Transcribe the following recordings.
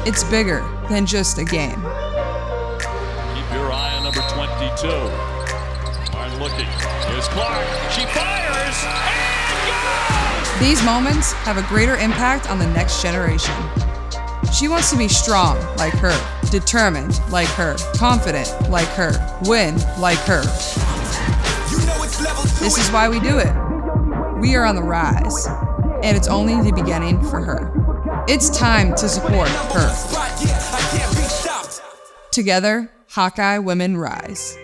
It's bigger than just a game. Keep your eye on number 22. Martin looking. Here's Clark. She fires and goes! These moments have a greater impact on the next generation. She wants to be strong like her, determined like her, confident like her, win like her. This is why we do it. We are on the rise, and it's only the beginning for her. It's time to support her. Together, Hawkeye Women Rise.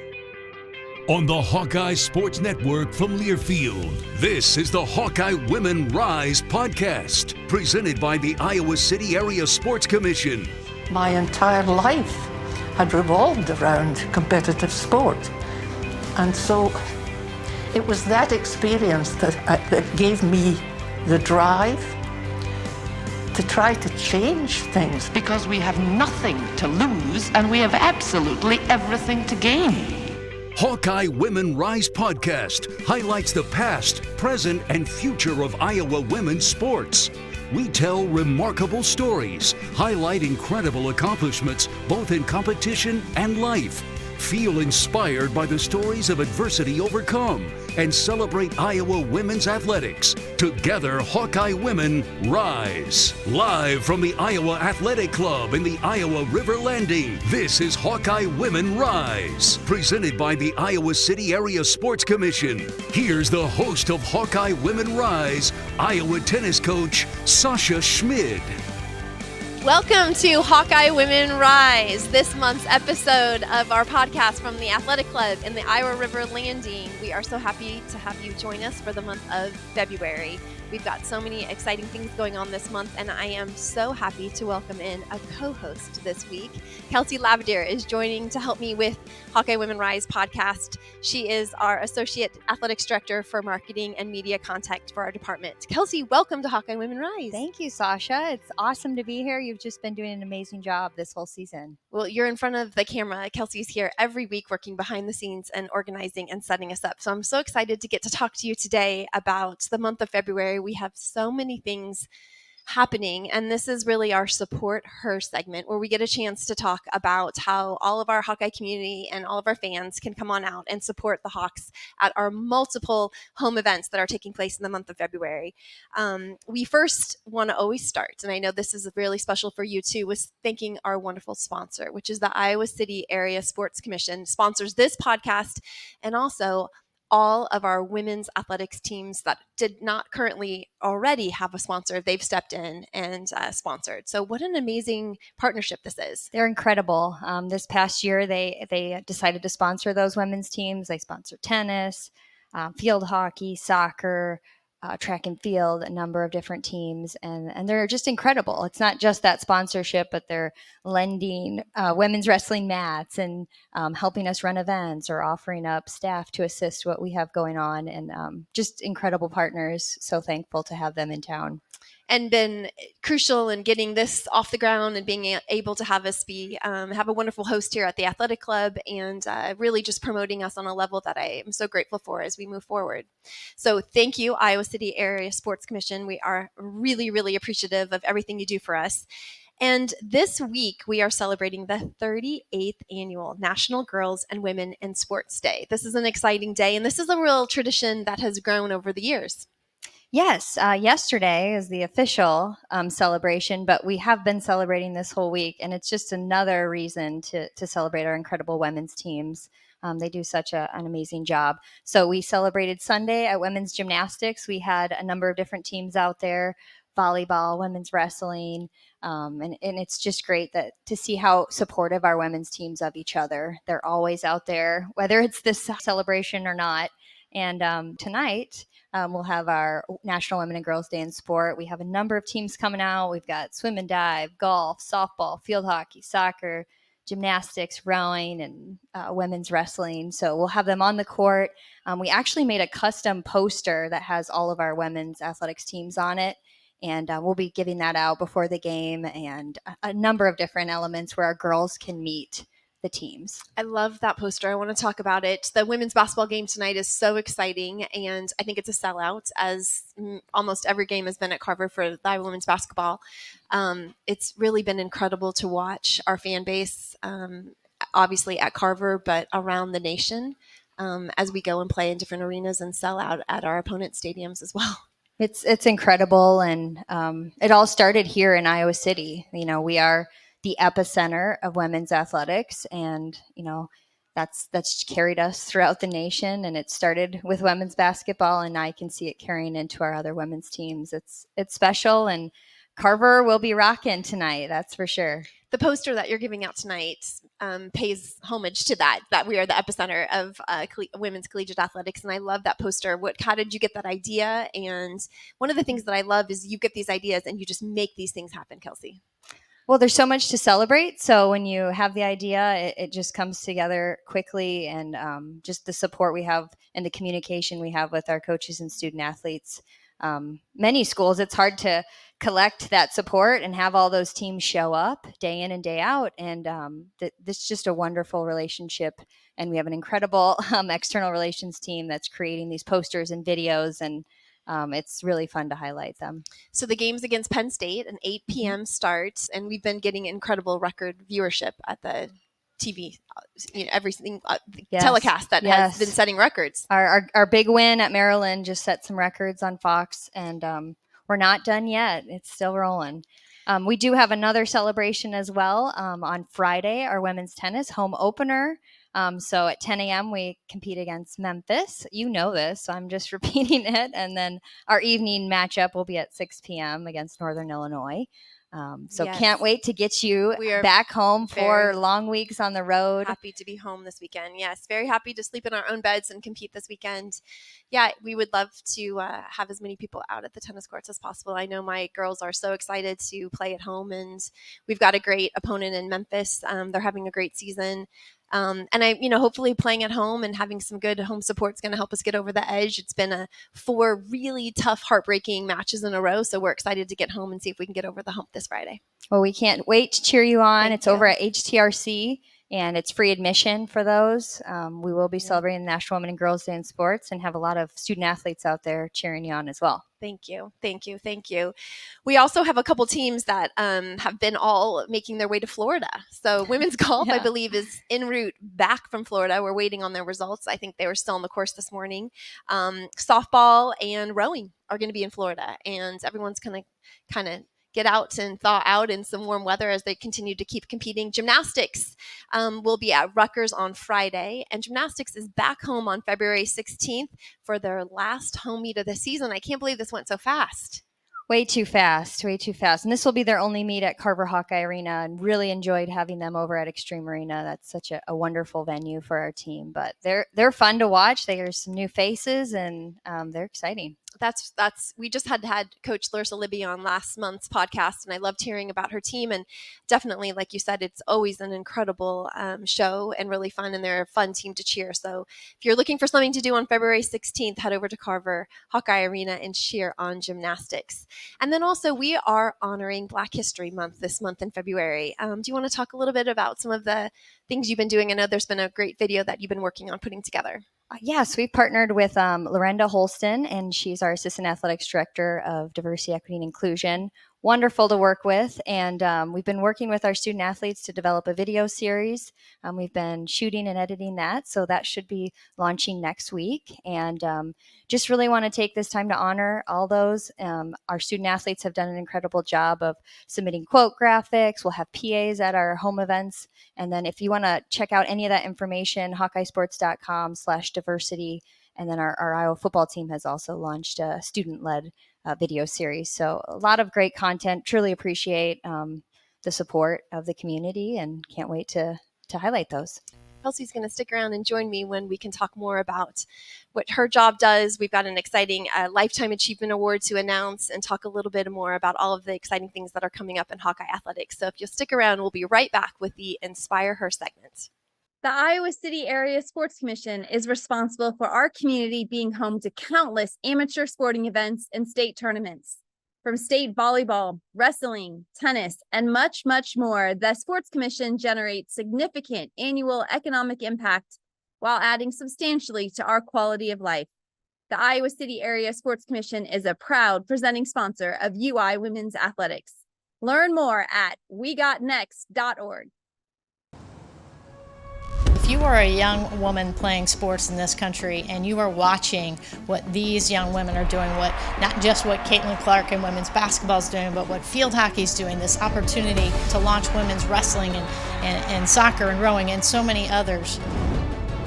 On the Hawkeye Sports Network from Learfield, this is the Hawkeye Women Rise podcast, presented by the Iowa City Area Sports Commission. My entire life had revolved around competitive sport. And so it was that experience that gave me the drive to try to change things. Because we have nothing to lose and we have absolutely everything to gain. Hawkeye Women Rise podcast highlights the past, present, and future of Iowa women's sports. We tell remarkable stories, highlight incredible accomplishments both in competition and life. Feel inspired by the stories of adversity overcome and celebrate Iowa women's athletics. Together, Hawkeye Women Rise. Live from the Iowa Athletic Club in the Iowa River Landing, this is Hawkeye Women Rise, presented by the Iowa City Area Sports Commission. Here's the host of Hawkeye Women Rise, Iowa tennis coach Sasha Schmid. Welcome to Hawkeye Women Rise, this month's episode of our podcast from the Athletic Club in the Iowa River Landing. We are so happy to have you join us for the month of February. We've got so many exciting things going on this month, and I am so happy to welcome in a co-host this week. Kelsey Laverdiere is joining to help me with Hawkeye Women Rise podcast. She is our Associate Athletics Director for Marketing and Media Contact for our department. Kelsey, welcome to Hawkeye Women Rise. Thank you, Sasha. It's awesome to be here. You've just been doing an amazing job this whole season. Well, you're in front of the camera. Kelsey's here every week working behind the scenes and organizing and setting us up. So I'm so excited to get to talk to you today about the month of February. We have so many things happening, and this is really our Support Her segment, where we get a chance to talk about how all of our Hawkeye community and all of our fans can come on out and support the Hawks at our multiple home events that are taking place in the month of February. We first want to always start, and I know this is really special for you too, with thanking our wonderful sponsor, which is the Iowa City Area Sports Commission, sponsors this podcast and also all of our women's athletics teams that did not currently already have a sponsor. They've stepped in and sponsored. So what an amazing partnership this is. They're incredible. This past year, they decided to sponsor those women's teams. They sponsor tennis, field hockey, soccer, track and field, a number of different teams, and they're just incredible. It's not just that sponsorship, but they're lending women's wrestling mats and helping us run events or offering up staff to assist what we have going on, and just incredible partners. So thankful to have them in town. And been crucial in getting this off the ground and being able to have us be have a wonderful host here at the Athletic Club, and really just promoting us on a level that I am so grateful for as we move forward. So thank you, Iowa City Area Sports Commission. We are really, really appreciative of everything you do for us. And this week, we are celebrating the 38th annual National Girls and Women in Sports Day. This is an exciting day, and this is a real tradition that has grown over the years. Yes, yesterday is the official celebration, but we have been celebrating this whole week, and it's just another reason to celebrate our incredible women's teams. They do such an amazing job. So we celebrated Sunday at women's gymnastics. We had a number of different teams out there, volleyball, women's wrestling, and it's just great to see how supportive our women's teams of each other. They're always out there, whether it's this celebration or not. And tonight, we'll have our National Women and Girls Day in Sport. We have a number of teams coming out. We've got swim and dive, golf, softball, field hockey, soccer, gymnastics, rowing, and women's wrestling. So we'll have them on the court. We actually made a custom poster that has all of our women's athletics teams on it. And we'll be giving that out before the game, and a number of different elements where our girls can meet the teams. I love that poster. I want to talk about it. The women's basketball game tonight is so exciting, and I think it's a sellout, as almost every game has been at Carver for the Iowa women's basketball. It's really been incredible to watch our fan base, obviously at Carver, but around the nation, as we go and play in different arenas and sell out at our opponent stadiums as well. It's incredible, and it all started here in Iowa City. We are the epicenter of women's athletics, and that's carried us throughout the nation. And it started with women's basketball, and I can see it carrying into our other women's teams. It's special, and Carver will be rocking tonight, that's for sure. The poster that you're giving out tonight pays homage to that we are the epicenter of women's collegiate athletics. And I love that poster. How did you get that idea? And one of the things that I love is you get these ideas and you just make these things happen, Kelsey. Well, there's so much to celebrate. So when you have the idea, it just comes together quickly. And just the support we have and the communication we have with our coaches and student athletes. Many schools, it's hard to collect that support and have all those teams show up day in and day out. And this is just a wonderful relationship. And we have an incredible external relations team that's creating these posters and videos, and it's really fun to highlight them. So the game's against Penn State, an 8 p.m. start, and we've been getting incredible record viewership at the TV, everything telecast that has been setting records. Our big win at Maryland just set some records on Fox, and we're not done yet. It's still rolling. We do have another celebration as well on Friday, our women's tennis home opener. So at 10 a.m. we compete against Memphis. You know this, so I'm just repeating it. And then our evening matchup will be at 6 p.m. against Northern Illinois. Can't wait to get you back home for long weeks on the road. Happy to be home this weekend. Yes, very happy to sleep in our own beds and compete this weekend. Yeah, we would love to have as many people out at the tennis courts as possible. I know my girls are so excited to play at home, and we've got a great opponent in Memphis. They're having a great season. And hopefully playing at home and having some good home support is going to help us get over the edge. It's been 4 really tough, heartbreaking matches in a row. So we're excited to get home and see if we can get over the hump this Friday. Well, we can't wait to cheer you on. It's over at HTRC, and it's free admission for those. We will be celebrating National Women and Girls Day in Sports and have a lot of student athletes out there cheering you on as well. Thank you. Thank you. Thank you. We also have a couple teams that have been all making their way to Florida. So women's golf, I believe, is en route back from Florida. We're waiting on their results. I think they were still on the course this morning. Softball and rowing are going to be in Florida, and everyone's going to kind of get out and thaw out in some warm weather as they continue to keep competing. Gymnastics will be at Rutgers on Friday, and gymnastics is back home on February 16th for their last home meet of the season. I can't believe this went so fast. Way too fast. And this will be their only meet at Carver Hawkeye Arena, and really enjoyed having them over at Extreme Arena. That's such a wonderful venue for our team, but they're fun to watch. There's some new faces, and they're exciting. We just had Coach Larissa Libby on last month's podcast, and I loved hearing about her team. And definitely, like you said, it's always an incredible show and really fun, and they're a fun team to cheer. So if you're looking for something to do on February 16th, head over to Carver Hawkeye Arena and cheer on gymnastics. And then also, we are honoring Black History Month this month in February. Do you want to talk a little bit about some of the things you've been doing? I know there's been a great video that you've been working on putting together. Yes, we've partnered with Lorenda Holston, and she's our Assistant Athletics Director of Diversity, Equity, and Inclusion. Wonderful to work with, and we've been working with our student athletes to develop a video series. We've been shooting and editing that, so that should be launching next week. And just really want to take this time to honor all those. Our student athletes have done an incredible job of submitting quote graphics. We'll have PAs at our home events. And then if you want to check out any of that information, hawkeyesports.com/diversity. And then our Iowa football team has also launched a student-led video series. So a lot of great content. Truly appreciate the support of the community, and can't wait to highlight those. Kelsey's going to stick around and join me when we can talk more about what her job does. We've got an exciting Lifetime Achievement Award to announce, and talk a little bit more about all of the exciting things that are coming up in Hawkeye athletics. So if you'll stick around, we'll be right back with the Inspire Her segment. The Iowa City Area Sports Commission is responsible for our community being home to countless amateur sporting events and state tournaments. From state volleyball, wrestling, tennis, and much, much more, the Sports Commission generates significant annual economic impact while adding substantially to our quality of life. The Iowa City Area Sports Commission is a proud presenting sponsor of UI Women's Athletics. Learn more at wegotnext.org. If you are a young woman playing sports in this country and you are watching what these young women are doing, not just what Caitlin Clark and women's basketball is doing, but what field hockey is doing, this opportunity to launch women's wrestling and soccer and rowing and so many others,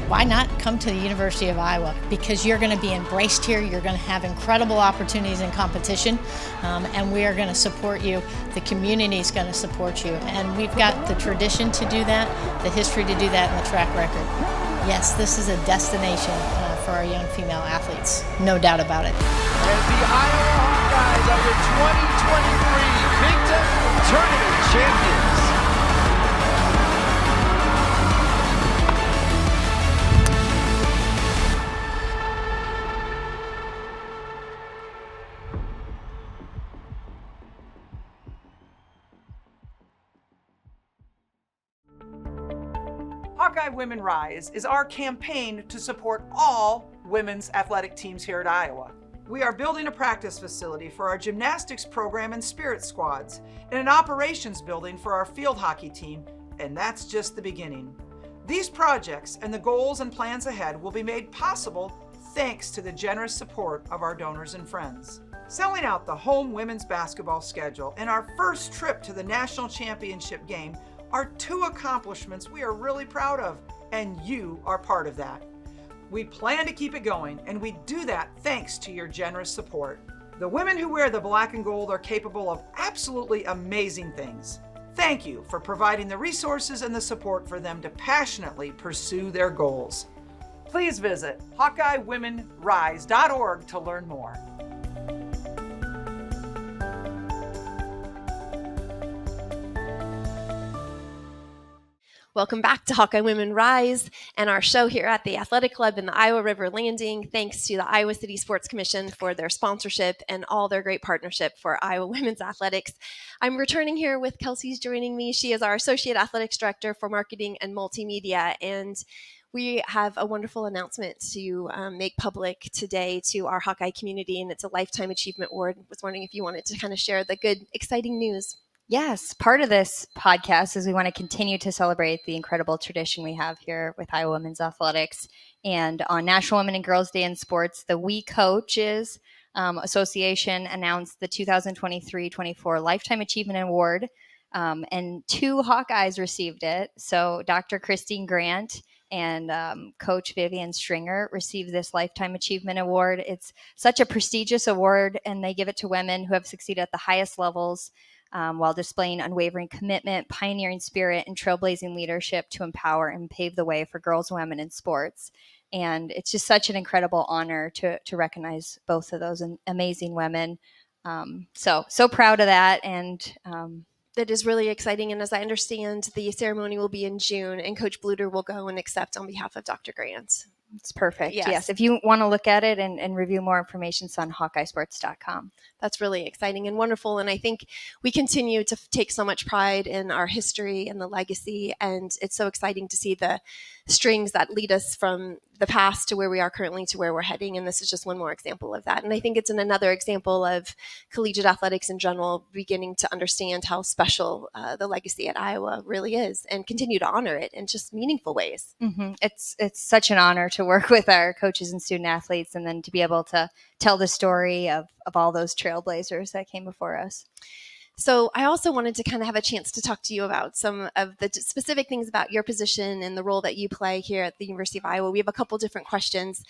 why not come to the University of Iowa? Because you're going to be embraced here, you're going to have incredible opportunities in competition, and we are going to support you. The community is going to support you, and we've got the tradition to do that, the history to do that, and the track record. Yes, this is a destination for our young female athletes, no doubt about it. And the Iowa Hawkeyes are your 2023 Big Ten Tournament champions. Hawkeye Women Rise is our campaign to support all women's athletic teams here at Iowa. We are building a practice facility for our gymnastics program and spirit squads, and an operations building for our field hockey team, and that's just the beginning. These projects and the goals and plans ahead will be made possible thanks to the generous support of our donors and friends. Selling out the home women's basketball schedule and our first trip to the national championship game are two accomplishments we are really proud of, and you are part of that. We plan to keep it going, and we do that thanks to your generous support. The women who wear the black and gold are capable of absolutely amazing things. Thank you for providing the resources and the support for them to passionately pursue their goals. Please visit HawkeyeWomenRise.org to learn more. Welcome back to Hawkeye Women Rise and our show here at the Athletic Club in the Iowa River Landing. Thanks to the Iowa City Sports Commission for their sponsorship and all their great partnership for Iowa women's athletics. I'm returning here with Kelsey's joining me. She is our Associate Athletics Director for Marketing and Multimedia, and we have a wonderful announcement to make public today to our Hawkeye community, and it's a Lifetime Achievement Award. I was wondering if you wanted to kind of share the good, exciting news. Yes, part of this podcast is we want to continue to celebrate the incredible tradition we have here with Iowa Women's Athletics. And on National Women and Girls Day in Sports, the We Coaches Association announced the 2023-24 Lifetime Achievement Award, and 2 Hawkeyes received it. So Dr. Christine Grant and Coach Vivian Stringer received this Lifetime Achievement Award. It's such a prestigious award, and they give it to women who have succeeded at the highest levels, while displaying unwavering commitment, pioneering spirit, and trailblazing leadership to empower and pave the way for girls and women in sports. And it's just such an incredible honor to recognize both of those amazing women. So proud of that. And that is really exciting. And as I understand, the ceremony will be in June, and Coach Bluter will go and accept on behalf of Dr. Grant. It's perfect. Yes. If you want to look at it and review more information, it's on hawkeyesports.com. That's really exciting and wonderful. And I think we continue to take so much pride in our history and the legacy. And it's so exciting to see the strings that lead us from the past to where we are currently to where we're heading. And this is just one more example of that. And I think it's another example of collegiate athletics in general beginning to understand how special the legacy at Iowa really is, and continue to honor it in just meaningful ways. Mm-hmm. It's such an honor to work with our coaches and student athletes, and then to be able to tell the story of all those trailblazers that came before us. So I also wanted to kind of have a chance to talk to you about some of the specific things about your position and the role that you play here at the University of Iowa. We have a couple different questions.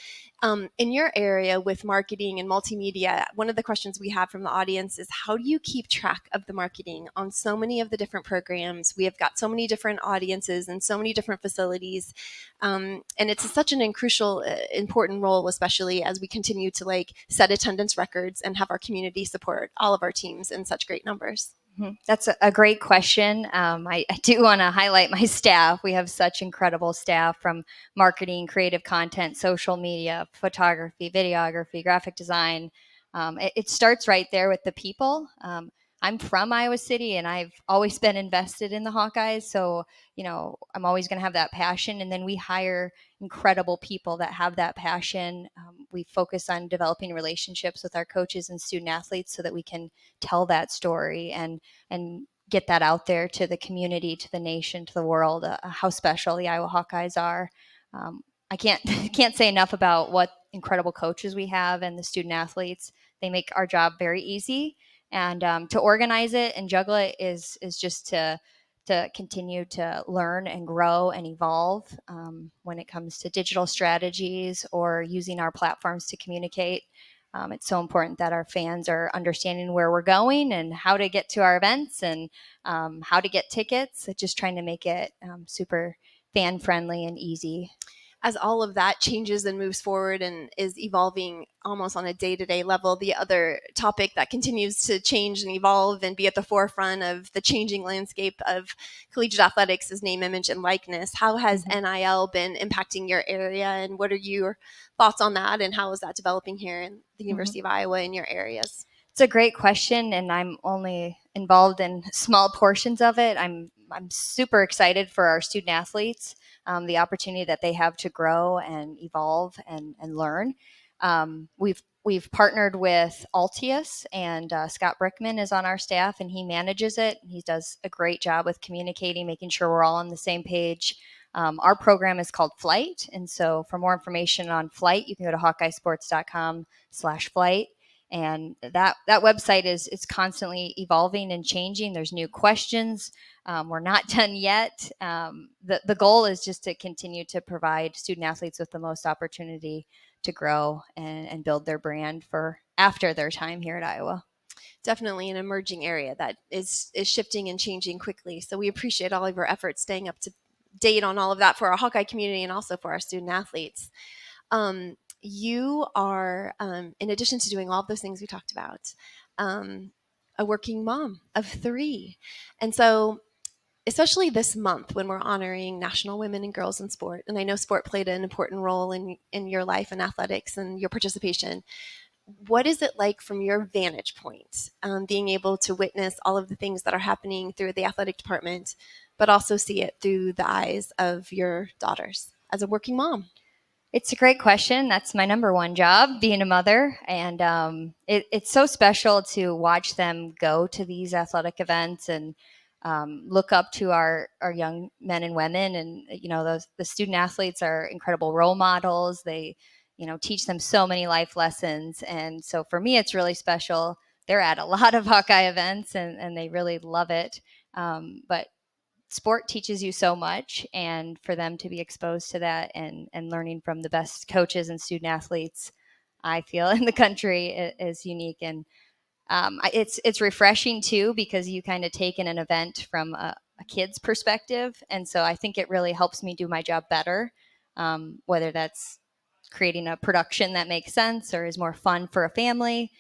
In your area with marketing and multimedia, one of the questions we have from the audience is, how do you keep track of the marketing on so many of the different programs? We have got so many different audiences and so many different facilities. And it's such an crucial, important role, especially as we continue to set attendance records and have our community support all of our teams in such great numbers. Mm-hmm. That's a great question. I do want to highlight my staff. We have such incredible staff from marketing, creative content, social media, photography, videography, graphic design, It starts right there with the people. I'm from Iowa City, and I've always been invested in the Hawkeyes. So, I'm always going to have that passion. And then we hire incredible people that have that passion. We focus on developing relationships with our coaches and student athletes so that we can tell that story and get that out there to the community, to the nation, to the world, how special the Iowa Hawkeyes are. I can't say enough about what incredible coaches we have and the student athletes. They make our job very easy. And to organize it and juggle it is just to continue to learn and grow and evolve when it comes to digital strategies or using our platforms to communicate. It's so important that our fans are understanding where we're going and how to get to our events and how to get tickets. Just trying to make it super fan friendly and easy. As all of that changes and moves forward and is evolving almost on a day-to-day level, the other topic that continues to change and evolve and be at the forefront of the changing landscape of collegiate athletics is name, image, and likeness. How has NIL been impacting your area, and what are your thoughts on that, and how is that developing here in the University of Iowa in your areas? It's a great question, and I'm only involved in small portions of it. I'm super excited for our student athletes, the opportunity that they have to grow and evolve and learn. We've partnered with Altius, and Scott Brickman is on our staff, and he manages it. He does a great job with communicating, making sure we're all on the same page. Our program is called Flight, and so for more information on Flight, you can go to hawkeyesports.com/flight. And that website is constantly evolving and changing. There's new questions. We're not done yet. The goal is just to continue to provide student athletes with the most opportunity to grow and build their brand for after their time here at Iowa. Definitely an emerging area that is shifting and changing quickly. So we appreciate all of your efforts staying up to date on all of that for our Hawkeye community and also for our student athletes. You are, in addition to doing all of those things we talked about, a working mom of 3. And so especially this month when we're honoring National Women and Girls in Sport, and I know sport played an important role in your life and athletics and your participation, what is it like from your vantage point, being able to witness all of the things that are happening through the athletic department, but also see it through the eyes of your daughters as a working mom? It's a great question. That's my number one job, being a mother. And it's so special to watch them go to these athletic events and look up to our young men and women. And, the student athletes are incredible role models. They, teach them so many life lessons. And so for me, it's really special. They're at a lot of Hawkeye events and they really love it. But sport teaches you so much, and for them to be exposed to that and learning from the best coaches and student athletes, I feel, in the country is unique. And it's refreshing too, because you kind of take in an event from a kid's perspective. And so I think it really helps me do my job better, whether that's creating a production that makes sense or is more fun for a family.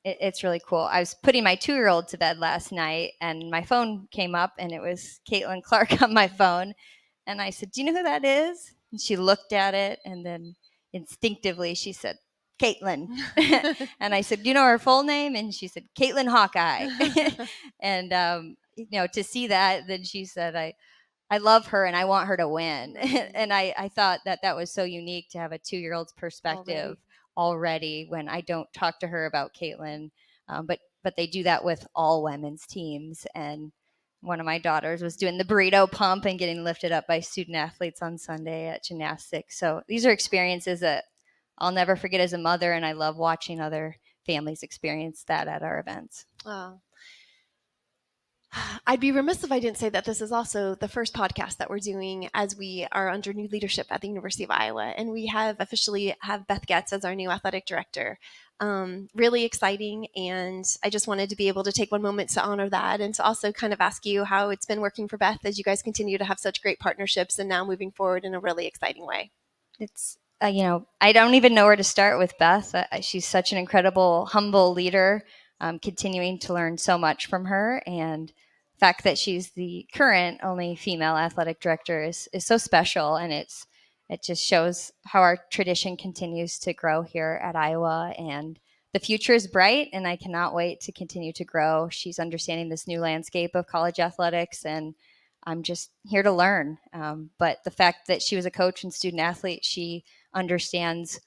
It's really cool. I was putting my 2-year-old to bed last night, and my phone came up, and it was Caitlin Clark on my phone. And I said, "Do you know who that is?" And she looked at it, and then instinctively she said, "Caitlin." And I said, "Do you know her full name?" And she said, "Caitlin Hawkeye." And to see that, then she said, I love her and I want her to win." And I thought that was so unique to have a 2-year-old's perspective already when I don't talk to her about Caitlin. But they do that with all women's teams. And one of my daughters was doing the burrito pump and getting lifted up by student athletes on Sunday at gymnastics. So these are experiences that I'll never forget as a mother, and I love watching other families experience that at our events. Oh. I'd be remiss if I didn't say that this is also the first podcast that we're doing as we are under new leadership at the University of Iowa. And we have officially have Beth Getz as our new athletic director. Really exciting. And I just wanted to be able to take one moment to honor that and to also kind of ask you how it's been working for Beth as you guys continue to have such great partnerships and now moving forward in a really exciting way. It's, I don't even know where to start with Beth. She's such an incredible, humble leader, continuing to learn so much from her. And the fact that she's the current only female athletic director is so special. And it just shows how our tradition continues to grow here at Iowa and the future is bright, and I cannot wait to continue to grow. She's understanding this new landscape of college athletics, and I'm just here to learn. But the fact that she was a coach and student athlete, she understands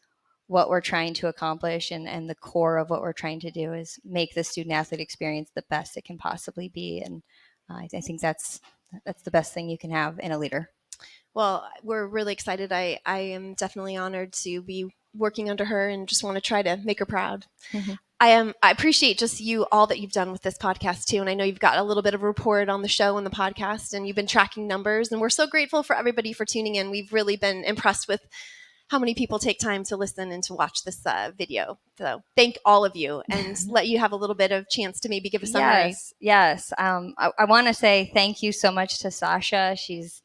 what we're trying to accomplish, and the core of what we're trying to do is make the student athlete experience the best it can possibly be. And I think that's the best thing you can have in a leader. Well, we're really excited. I am definitely honored to be working under her and just want to try to make her proud. Mm-hmm. I appreciate just all that you've done with this podcast too. And I know you've got a little bit of a report on the show and the podcast, and you've been tracking numbers, and we're so grateful for everybody for tuning in. We've really been impressed with how many people take time to listen and to watch this video. So thank all of you, and let you have a little bit of chance to maybe give a summary. Yes. I want to say thank you so much to Sasha. She's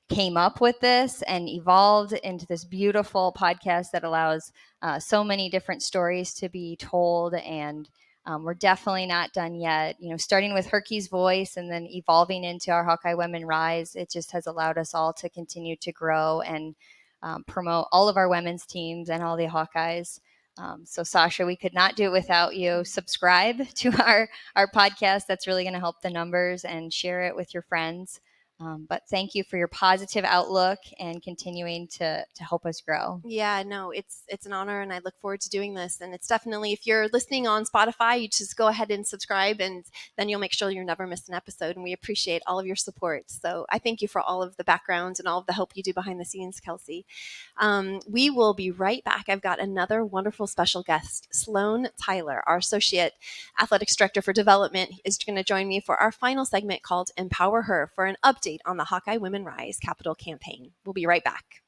came up with this and evolved into this beautiful podcast that allows so many different stories to be told. And we're definitely not done yet. Starting with Herky's voice and then evolving into our Hawkeye Women Rise, it just has allowed us all to continue to grow and promote all of our women's teams and all the Hawkeyes. So Sasha, we could not do it without you. Subscribe to our podcast. That's really going to help the numbers, and share it with your friends. But thank you for your positive outlook and continuing to help us grow. Yeah, no, it's an honor, and I look forward to doing this. And it's definitely, if you're listening on Spotify, you just go ahead and subscribe, and then you'll make sure you never miss an episode. And we appreciate all of your support. So I thank you for all of the background and all of the help you do behind the scenes, Kelsey. We will be right back. I've got another wonderful special guest, Sloane Tyler, our Associate Athletics Director for Development, is going to join me for our final segment called Empower Her, for an update on the Hawkeye Women Rise Capital campaign. We'll be right back.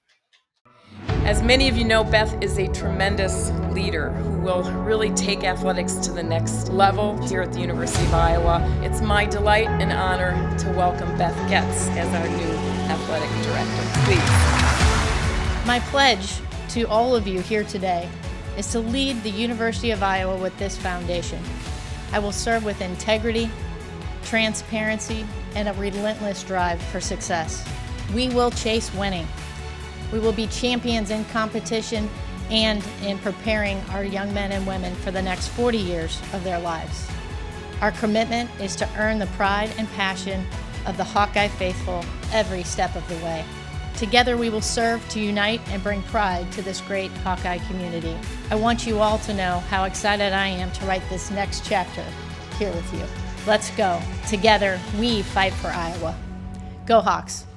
As many of you know, Beth is a tremendous leader who will really take athletics to the next level here at the University of Iowa. It's my delight and honor to welcome Beth Getz as our new athletic director. Please. My pledge to all of you here today is to lead the University of Iowa with this foundation. I will serve with integrity, transparency, and a relentless drive for success. We will chase winning. We will be champions in competition and in preparing our young men and women for the next 40 years of their lives. Our commitment is to earn the pride and passion of the Hawkeye faithful every step of the way. Together we will serve to unite and bring pride to this great Hawkeye community. I want you all to know how excited I am to write this next chapter here with you. Let's go. Together, we fight for Iowa. Go Hawks.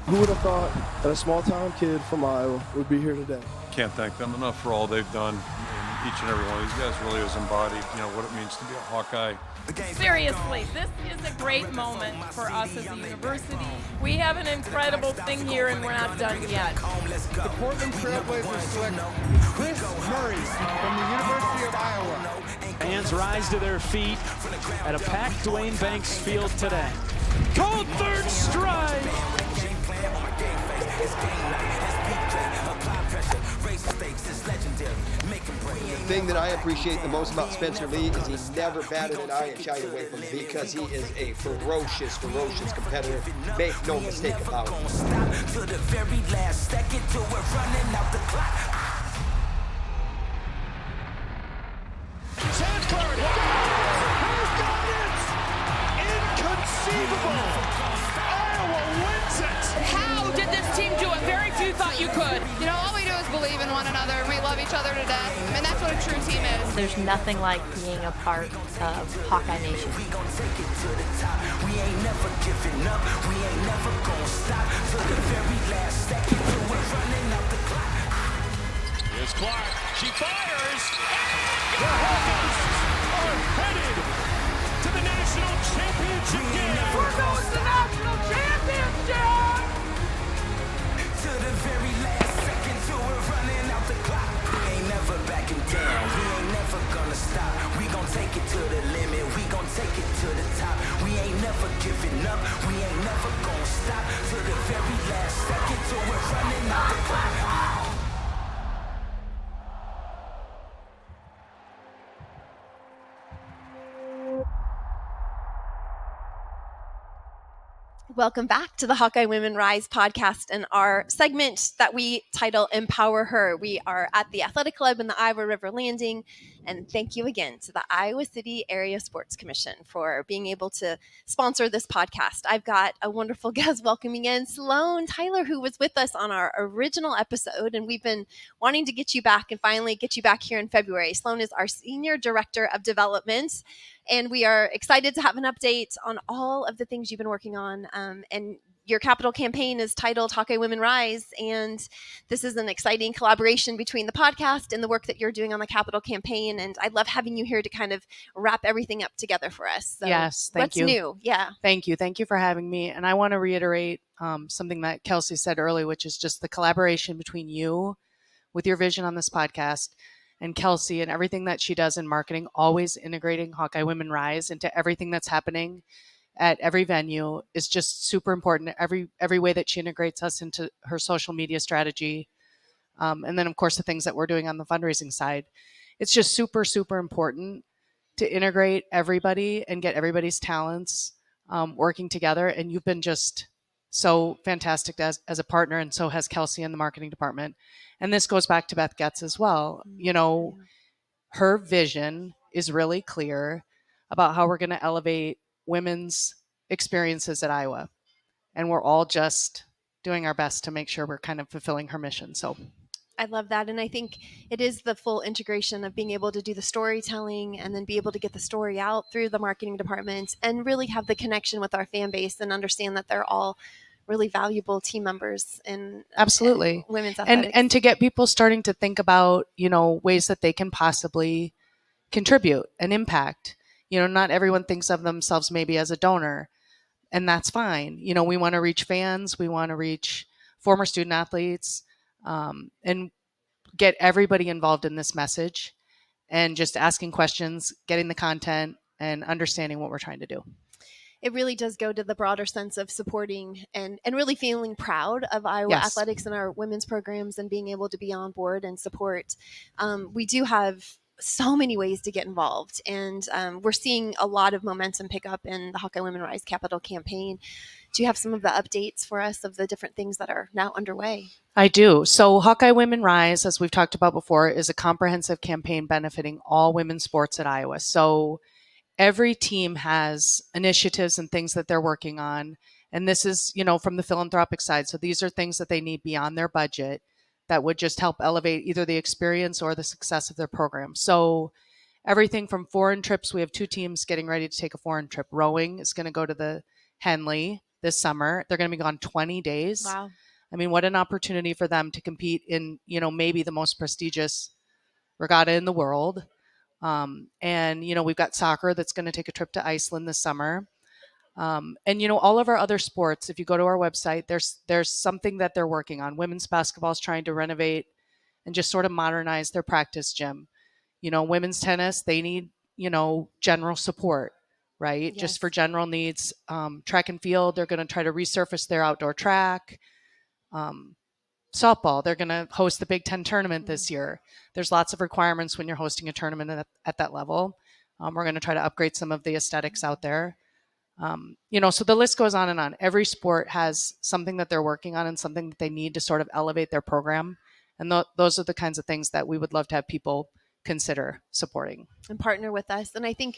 Who would have thought that a small-town kid from Iowa would be here today? Can't thank them enough for all they've done. And each and every one of these guys really has embodied, what it means to be a Hawkeye. Seriously, this is a great moment for us as a university. We have an incredible thing here, and we're not done yet. The Portland Trailblazers select Chris Murray from the University of Iowa. Fans rise to their feet at a packed Dwayne Banks Field today. Called third strike. The thing that I appreciate the most about Spencer Lee is he never batted an eye and shied away from it, because he is a ferocious competitor. Make no mistake about it. To the very last second till we're running out the clock. Sanford! Who's got it? Inconceivable! Iowa wins it! How did this team do it? Very few thought you could. All we do is believe in one another, and we love each other to death. And that's what a true team is. There's nothing like being a part of Hawkeye Nation. We gon' take it to the top. We ain't never giving up. We ain't never gonna stop to the very last second till we're running out the clock. Here's Clark. She fires. The Hawkeyes are headed to the national championship game. We're going to the national championship! To the very last second till we're running out the clock. We ain't never backing down. We ain't never gonna stop. We gon' take it to the limit. We gon' take it to the top. We ain't never giving up. We ain't never gonna stop to the very last second till we're running out the clock. Welcome back to the Hawkeye Women Rise podcast and our segment that we title Empower Her. We are at the Athletic Club in the Iowa River Landing, and thank you again to the Iowa City Area Sports Commission for being able to sponsor this podcast. I've got a wonderful guest welcoming in Sloane Tyler, who was with us on our original episode, and we've been wanting to get you back and finally get you back here in February. Sloane is our Senior Director of Development, and we are excited to have an update on all of the things you've been working on. And your capital campaign is titled Hawkeye Women Rise. And this is an exciting collaboration between the podcast and the work that you're doing on the capital campaign. And I love having you here to kind of wrap everything up together for us. So yes, thank you. What's new? Yeah. Thank you. Thank you for having me. And I want to reiterate something that Kelsey said earlier, which is just the collaboration between you with your vision on this podcast and Kelsey and everything that she does in marketing, always integrating Hawkeye Women Rise into everything that's happening at every venue is just super important. Every way that she integrates us into her social media strategy. And then of course the things that we're doing on the fundraising side, it's just super, super important to integrate everybody and get everybody's talents working together. And you've been just so fantastic as a partner, and so has Kelsey in the marketing department. And this goes back to Beth Getz as well. You know, her vision is really clear about how we're going to elevate women's experiences at Iowa. And we're all just doing our best to make sure we're kind of fulfilling her mission. So I love that. And I think it is the full integration of being able to do the storytelling and then be able to get the story out through the marketing department and really have the connection with our fan base and understand that they're all really valuable team members in absolutely women's athletics. And to get people starting to think about, you know, ways that they can possibly contribute and impact. You know, not everyone thinks of themselves maybe as a donor, and that's fine. You know, we want to reach fans, we want to reach former student athletes, and get everybody involved in this message and just asking questions, getting the content, and understanding what we're trying to do. It really does go to the broader sense of supporting and really feeling proud of Iowa Yes. athletics and our women's programs and being able to be on board and support. We do have so many ways to get involved, and we're seeing a lot of momentum pick up in the Hawkeye Women Rise Capital campaign. Do you have some of the updates for us of the different things that are now underway? I do. So Hawkeye Women Rise, as we've talked about before, is a comprehensive campaign benefiting all women's sports at Iowa. So every team has initiatives and things that they're working on. And this is, you know, from the philanthropic side. So these are things that they need beyond their budget that would just help elevate either the experience or the success of their program. So everything from foreign trips, we have 2 teams getting ready to take a foreign trip. Rowing is going to go to the Henley this summer. They're going to be gone 20 days. Wow. I mean, what an opportunity for them to compete in, you know, maybe the most prestigious regatta in the world. And, you know, we've got soccer that's going to take a trip to Iceland this summer. And, you know, all of our other sports, if you go to our website, there's something that they're working on. Women's basketball is trying to renovate and just sort of modernize their practice gym. You know, women's tennis, they need, you know, general support, right? Yes. Just for general needs. Track and field, they're going to try to resurface their outdoor track. Softball, they're going to host the Big Ten tournament this year. There's lots of requirements when you're hosting a tournament at that level. We're going to try to upgrade some of the aesthetics out there. You know, so the list goes on and on. Every sport has something that they're working on and something that they need to sort of elevate their program. And those are the kinds of things that we would love to have people consider supporting and partner with us. And I think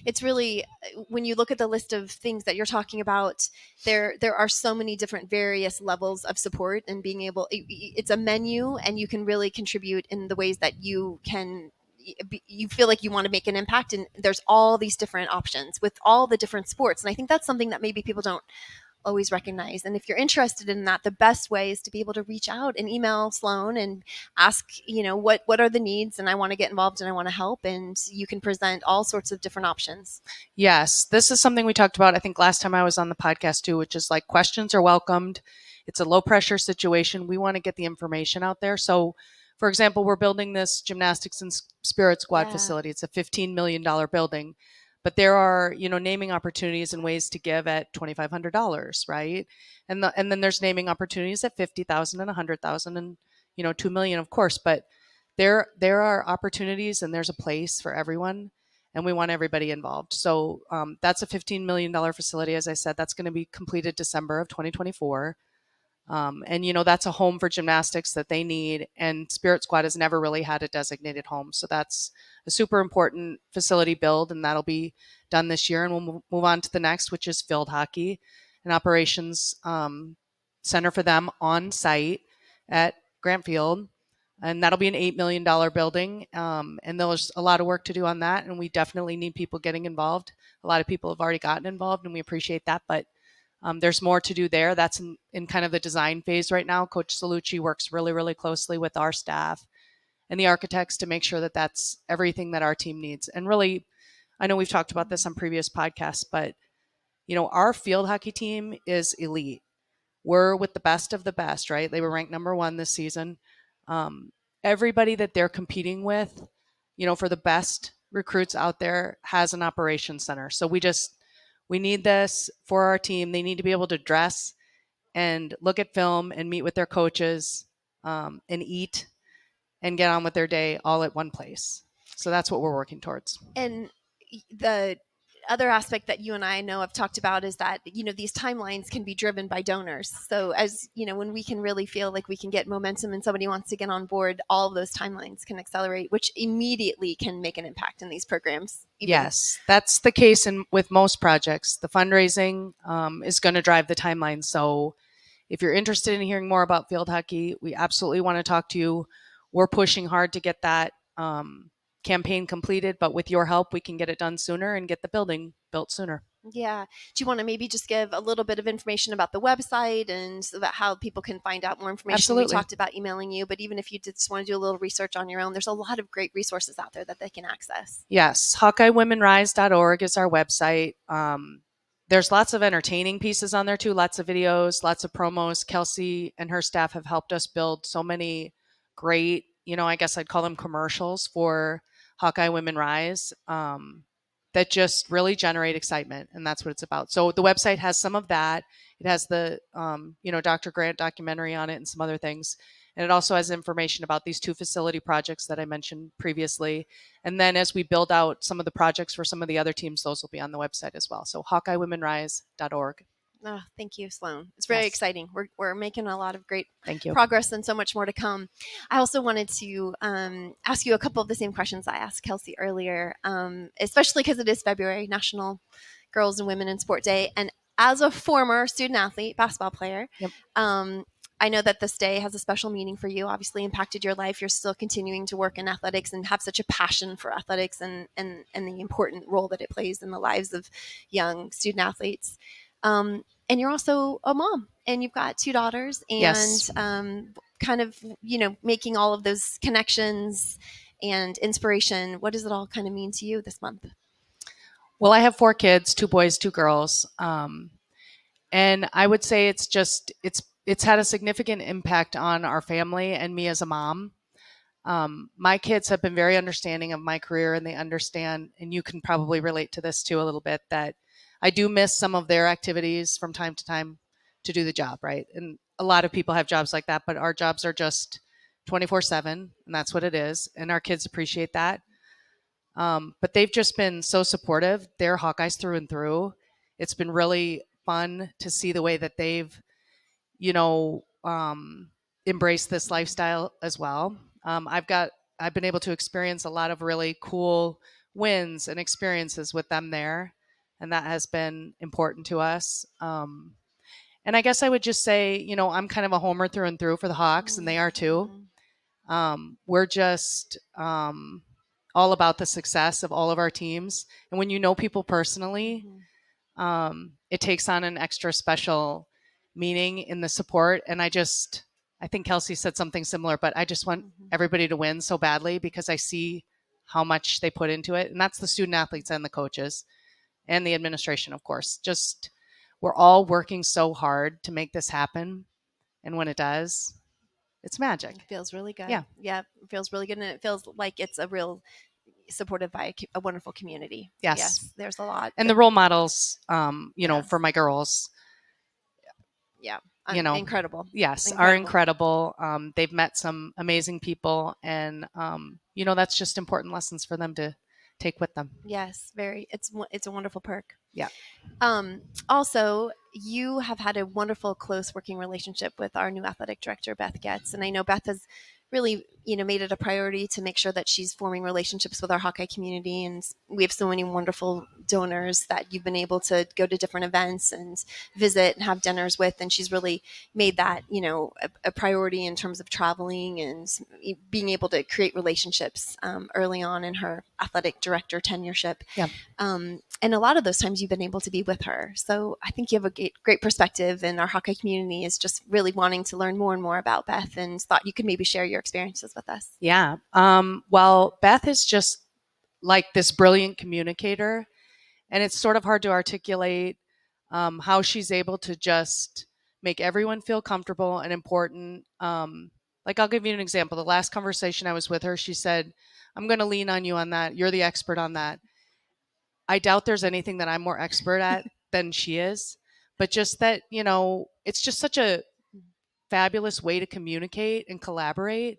it's really, when you look at the list of things that you're talking about, there are so many different various levels of support and being able, it's a menu, and you can really contribute in the ways that you feel like you want to make an impact. And there's all these different options with all the different sports. And I think that's something that maybe people don't always recognize. And if you're interested in that, the best way is to be able to reach out and email Sloane and ask, you know, what are the needs, and I want to get involved and I want to help. And you can present all sorts of different options. Yes. This is something we talked about, I think, last time I was on the podcast too, which is like questions are welcomed. It's a low pressure situation. We want to get the information out there. So for example, we're building this gymnastics and spirit squad facility. It's a $15 million building. But there are, you know, naming opportunities and ways to give at $2,500, right? And then there's naming opportunities at $50,000 and $100,000 and, you know, $2 million, of course. But there are opportunities and there's a place for everyone. and we want everybody involved. So that's a $15 million facility. As I said, that's going to be completed December of 2024. And, you know, that's a home for gymnastics that they need. And Spirit Squad has never really had a designated home. So that's a super important facility build, and that'll be done this year. And we'll move on to the next, which is field hockey, an operations center for them on site at Grant Field. And that'll be an $8 million building. And there's a lot of work to do on that. And we definitely need people getting involved. A lot of people have already gotten involved, and we appreciate that. But there's more to do there. That's in kind of the design phase right now. Coach Salucci works really, really closely with our staff and the architects to make sure that that's everything that our team needs. And really, I know we've talked about this on previous podcasts, but, you know, our field hockey team is elite. We're with the best of the best, right? They were ranked number 1 this season. Everybody that they're competing with, you know, for the best recruits out there has an operations center. So we need this for our team. They need to be able to dress and look at film and meet with their coaches and eat and get on with their day all at one place. So that's what we're working towards. And the other aspect that you and I know have talked about is that, you know, these timelines can be driven by donors. So as, you know, when we can really feel like we can get momentum and somebody wants to get on board, all of those timelines can accelerate, which immediately can make an impact in these programs. Yes, that's the case with most projects. The fundraising is going to drive the timeline. So if you're interested in hearing more about field hockey, we absolutely want to talk to you. We're pushing hard to get that campaign completed, but with your help, we can get it done sooner and get the building built sooner. Yeah. Do you want to maybe just give a little bit of information about the website and so that how people can find out more information? Absolutely. We talked about emailing you, but even if you just want to do a little research on your own, there's a lot of great resources out there that they can access. Yes. HawkeyeWomenRise.org is our website. There's lots of entertaining pieces on there too, lots of videos, lots of promos. Kelsey and her staff have helped us build so many great, you know, I guess I'd call them commercials for Hawkeye Women Rise that just really generate excitement. And that's what it's about. So the website has some of that. It has the, you know, Dr. Grant documentary on it and some other things. And it also has information about these 2 facility projects that I mentioned previously. And then as we build out some of the projects for some of the other teams, those will be on the website as well. So HawkeyeWomenRise.org. Oh, thank you, Sloane. It's very exciting. We're making a lot of great progress and so much more to come. I also wanted to ask you a couple of the same questions I asked Kelsey earlier, especially because it is February, National Girls and Women in Sport Day. And as a former student athlete, basketball player, I know that this day has a special meaning for you, obviously impacted your life. You're still continuing to work in athletics and have such a passion for athletics and the important role that it plays in the lives of young student athletes. And you're also a mom and you've got 2 daughters and Yes. Kind of, you know, making all of those connections and inspiration. What does it all kind of mean to you this month? Well, I have 4 kids, 2 boys, 2 girls. And I would say it's had a significant impact on our family and me as a mom. My kids have been very understanding of my career, and they understand, and you can probably relate to this too a little bit, that I do miss some of their activities from time to time to do the job, right? And a lot of people have jobs like that, but our jobs are just 24/7, and that's what it is. And our kids appreciate that. But they've just been so supportive. They're Hawkeyes through and through. It's been really fun to see the way that they've, you know, embraced this lifestyle as well. I've been able to experience a lot of really cool wins and experiences with them there. And that has been important to us. And I guess I would just say, you know, I'm kind of a homer through and through for the Hawks, and they are too. We're just all about the success of all of our teams. And when you know people personally, it takes on an extra special meaning in the support. And I think Kelsey said something similar, but I just want everybody to win so badly because I see how much they put into it. And that's the student athletes and the coaches. And the administration, of course. Just, we're all working so hard to make this happen. And when it does, it's magic. It feels really good. Yeah. Yeah, it feels really good. And it feels like it's a real, supported by a wonderful community. Yes. There's a lot. And the role models, you know, for my girls. Yeah. You know, incredible. Yes, are incredible. They've met some amazing people. And, you know, that's just important lessons for them to take with them. Yes, it's a wonderful perk. Yeah. Also, you have had a wonderful, close working relationship with our new athletic director, Beth Getz. And I know Beth has really, made it a priority to make sure that she's forming relationships with our Hawkeye community. And we have so many wonderful donors that you've been able to go to different events and visit and have dinners with. And she's really made that, a priority in terms of traveling and being able to create relationships early on in her athletic director tenureship. Yeah. And a lot of those times you've been able to be with her. So I think you have a great perspective, and our Hawkeye community is just really wanting to learn more and more about Beth, and thought you could maybe share your experiences with us. Yeah. Well, Beth is just like this brilliant communicator, and it's sort of hard to articulate how she's able to just make everyone feel comfortable and important. Like, I'll give you an example. The last conversation I was with her, she said, I'm going to lean on you on that. You're the expert on that. I doubt there's anything that I'm more expert at than she is, but just that, it's just such a fabulous way to communicate and collaborate.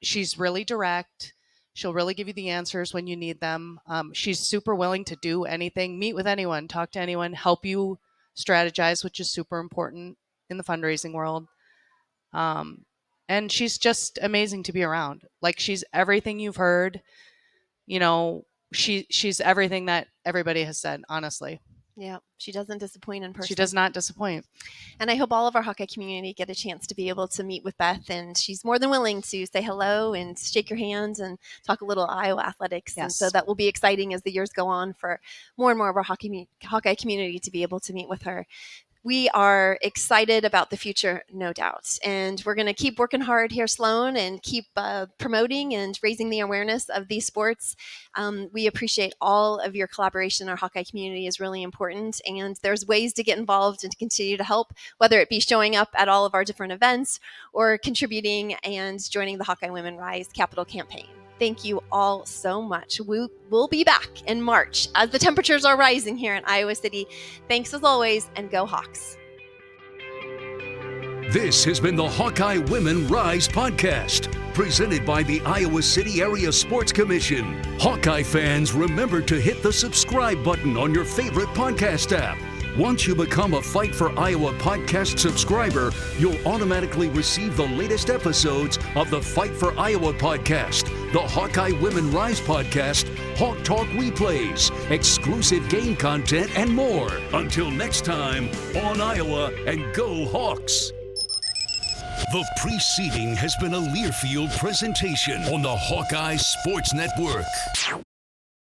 She's really direct. She'll really give you the answers when you need them. She's super willing to do anything, meet with anyone, talk to anyone, help you strategize, which is super important in the fundraising world. And she's just amazing to be around. Like, she's everything you've heard, she's everything that everybody has said, honestly. Yeah, she doesn't disappoint in person. She does not disappoint. And I hope all of our Hawkeye community get a chance to be able to meet with Beth, and she's more than willing to say hello and shake your hands and talk a little Iowa athletics. Yes. And so that will be exciting as the years go on for more and more of our Hawkeye community to be able to meet with her. We are excited about the future, no doubt. And we're going to keep working hard here, Sloane, and keep promoting and raising the awareness of these sports. We appreciate all of your collaboration. Our Hawkeye community is really important. And there's ways to get involved and to continue to help, whether it be showing up at all of our different events or contributing and joining the Hawkeye Women Rise Capital Campaign. Thank you all so much. We'll be back in March as the temperatures are rising here in Iowa City. Thanks as always, and go Hawks. This has been the Hawkeye Women Rise podcast, presented by the Iowa City Area Sports Commission. Hawkeye fans, remember to hit the subscribe button on your favorite podcast app. Once you become a Fight for Iowa podcast subscriber, you'll automatically receive the latest episodes of the Fight for Iowa podcast, the Hawkeye Women Rise podcast, Hawk Talk replays, exclusive game content, and more. Until next time, on Iowa, and go Hawks! The preceding has been a Learfield presentation on the Hawkeye Sports Network.